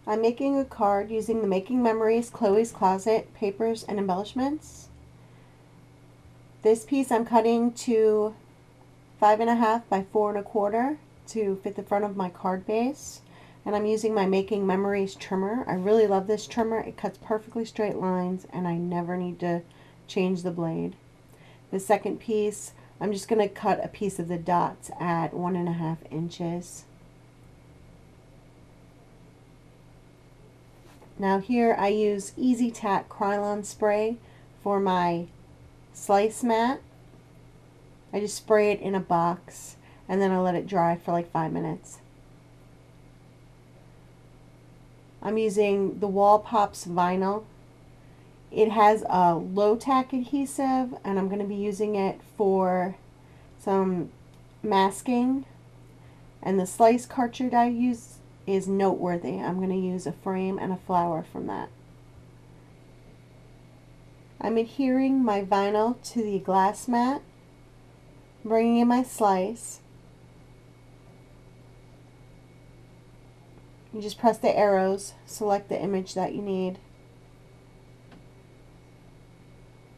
I'm making a card using the Making Memories Chloe's Closet papers and embellishments. This piece I'm cutting to 5.5 by 4.25 to fit the front of my card base. And I'm using my Making Memories trimmer. I really love this trimmer. It cuts perfectly straight lines and I never need to change the blade. The second piece, I'm just going to cut a piece of the dots at 1.5 inches. Now here I use Easy Tack Krylon spray for my slice mat. I just spray it in a box and then I let it dry for like 5 minutes. I'm using the Wall Pops vinyl. It has a low tack adhesive and I'm going to be using it for some masking. And the slice cartridge I use is Noteworthy. I'm going to use a frame and a flower from that. I'm adhering my vinyl to the glass mat, bringing in my slice. You just press the arrows, select the image that you need,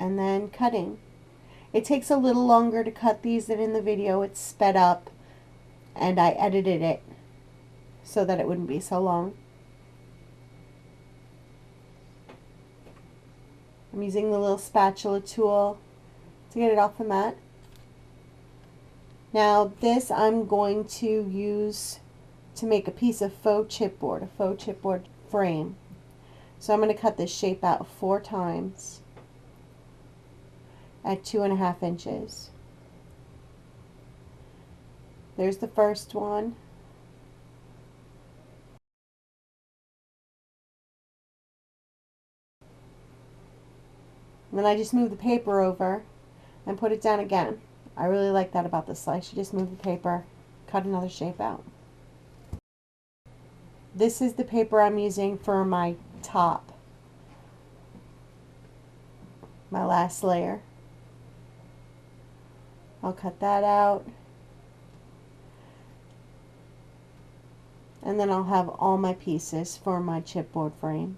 and then cutting. It takes a little longer to cut these than in the video. It's sped up and I edited it so that it wouldn't be so long. I'm using the little spatula tool to get it off the mat. Now this I'm going to use to make a piece of faux chipboard, a faux chipboard frame. So I'm going to cut this shape out 4 times at 2.5 inches. There's the first one. And then I just move the paper over and put it down again. I really like that about this slice. You just move the paper, cut another shape out. This is the paper I'm using for my top, my last layer. I'll cut that out. And then I'll have all my pieces for my chipboard frame.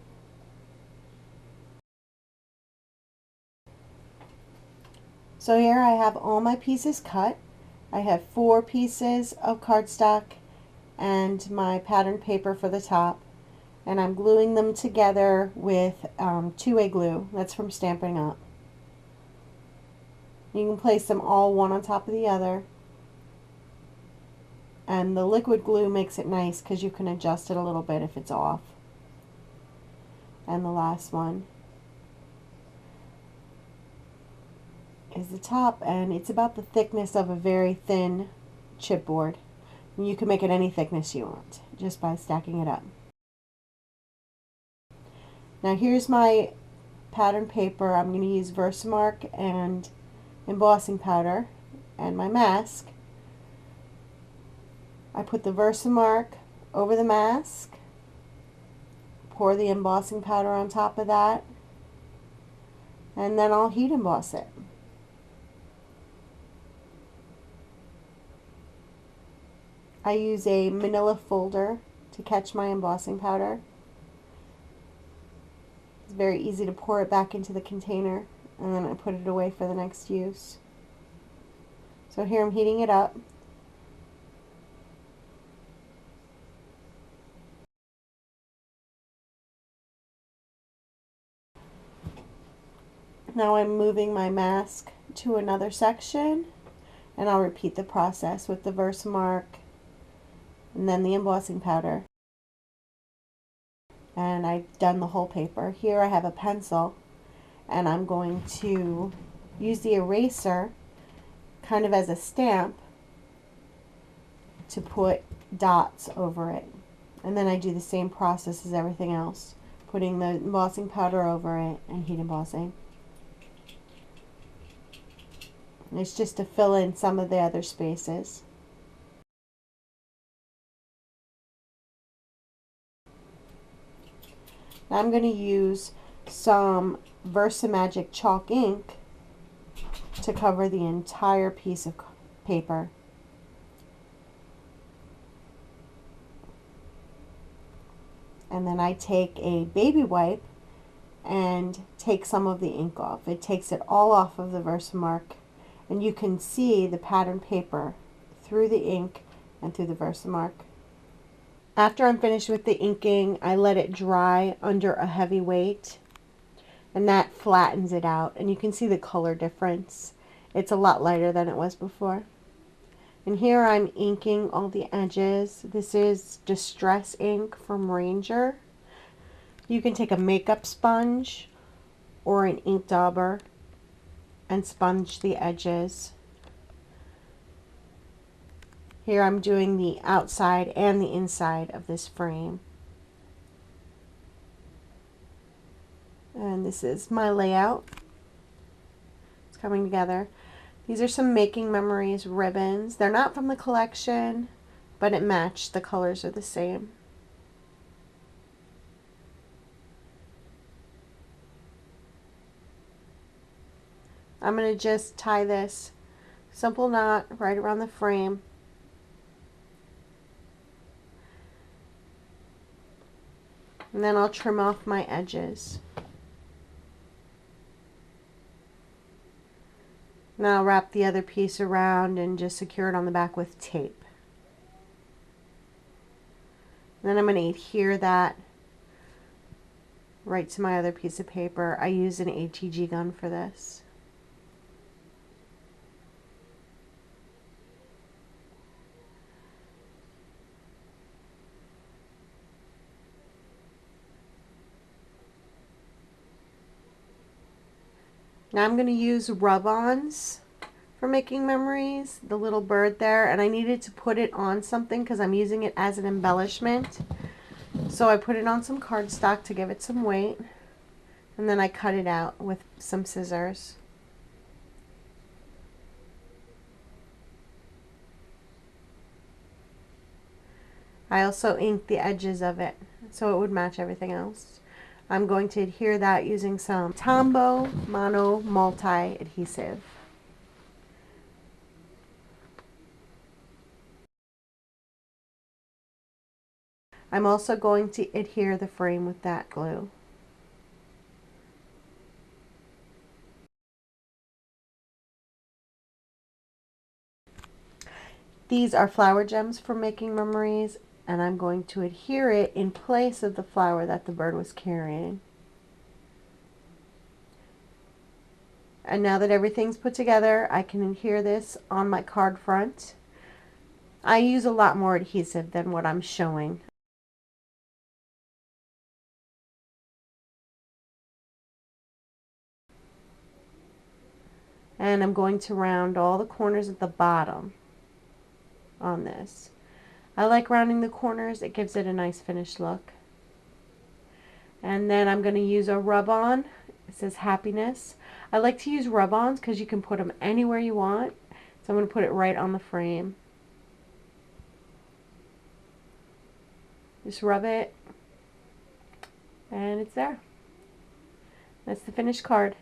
So here I have all my pieces cut. I have 4 pieces of cardstock and my pattern paper for the top. And I'm gluing them together with 2A glue. That's from Stampin' Up. You can place them all one on top of the other. And the liquid glue makes it nice because you can adjust it a little bit if it's off. And the last one is the top, and it's about the thickness of a very thin chipboard. And you can make it any thickness you want just by stacking it up. Now here's my pattern paper. I'm going to use Versamark and embossing powder and my mask. I put the Versamark over the mask, pour the embossing powder on top of that, and then I'll heat emboss it. I use a manila folder to catch my embossing powder. It's very easy to pour it back into the container and then I put it away for the next use. So here I'm heating it up. Now I'm moving my mask to another section and I'll repeat the process with the Versamark and then the embossing powder. And I've done the whole paper. Here I have a pencil and I'm going to use the eraser kind of as a stamp to put dots over it. And then I do the same process as everything else, putting the embossing powder over it and heat embossing. And it's just to fill in some of the other spaces. Now I'm going to use some Versamagic chalk ink to cover the entire piece of paper. and then I take a baby wipe and take some of the ink off. It takes it all off of the Versamark, and you can see the pattern paper through the ink and through the Versamark. After I'm finished with the inking, I let it dry under a heavy weight, and that flattens it out, and you can see the color difference. It's a lot lighter than it was before. And here I'm inking all the edges. This is Distress ink from Ranger. You can take a makeup sponge or an ink dauber and sponge the edges. Here I'm doing the outside and the inside of this frame. And this is my layout. It's coming together. These are some Making Memories ribbons. They're not from the collection, but it matched. The colors are the same. I'm going to just tie this simple knot right around the frame. And then I'll trim off my edges. Now I'll wrap the other piece around and just secure it on the back with tape. And then I'm going to adhere that right to my other piece of paper. I use an ATG gun for this. Now I'm going to use rub-ons for Making Memories, the little bird there, and I needed to put it on something because I'm using it as an embellishment. So I put it on some cardstock to give it some weight, and then I cut it out with some scissors. I also inked the edges of it so it would match everything else. I'm going to adhere that using some Tombow Mono Multi Adhesive. I'm also going to adhere the frame with that glue. These are flower gems for Making Memories, and I'm going to adhere it in place of the flower that the bird was carrying. And now that everything's put together, I can adhere this on my card front. I use a lot more adhesive than what I'm showing. And I'm going to round all the corners at the bottom on this. I like rounding the corners, it gives it a nice finished look. And then I'm going to use a rub-on. It says Happiness. I like to use rub-ons because you can put them anywhere you want. So I'm going to put it right on the frame. Just rub it, and it's there. That's the finished card.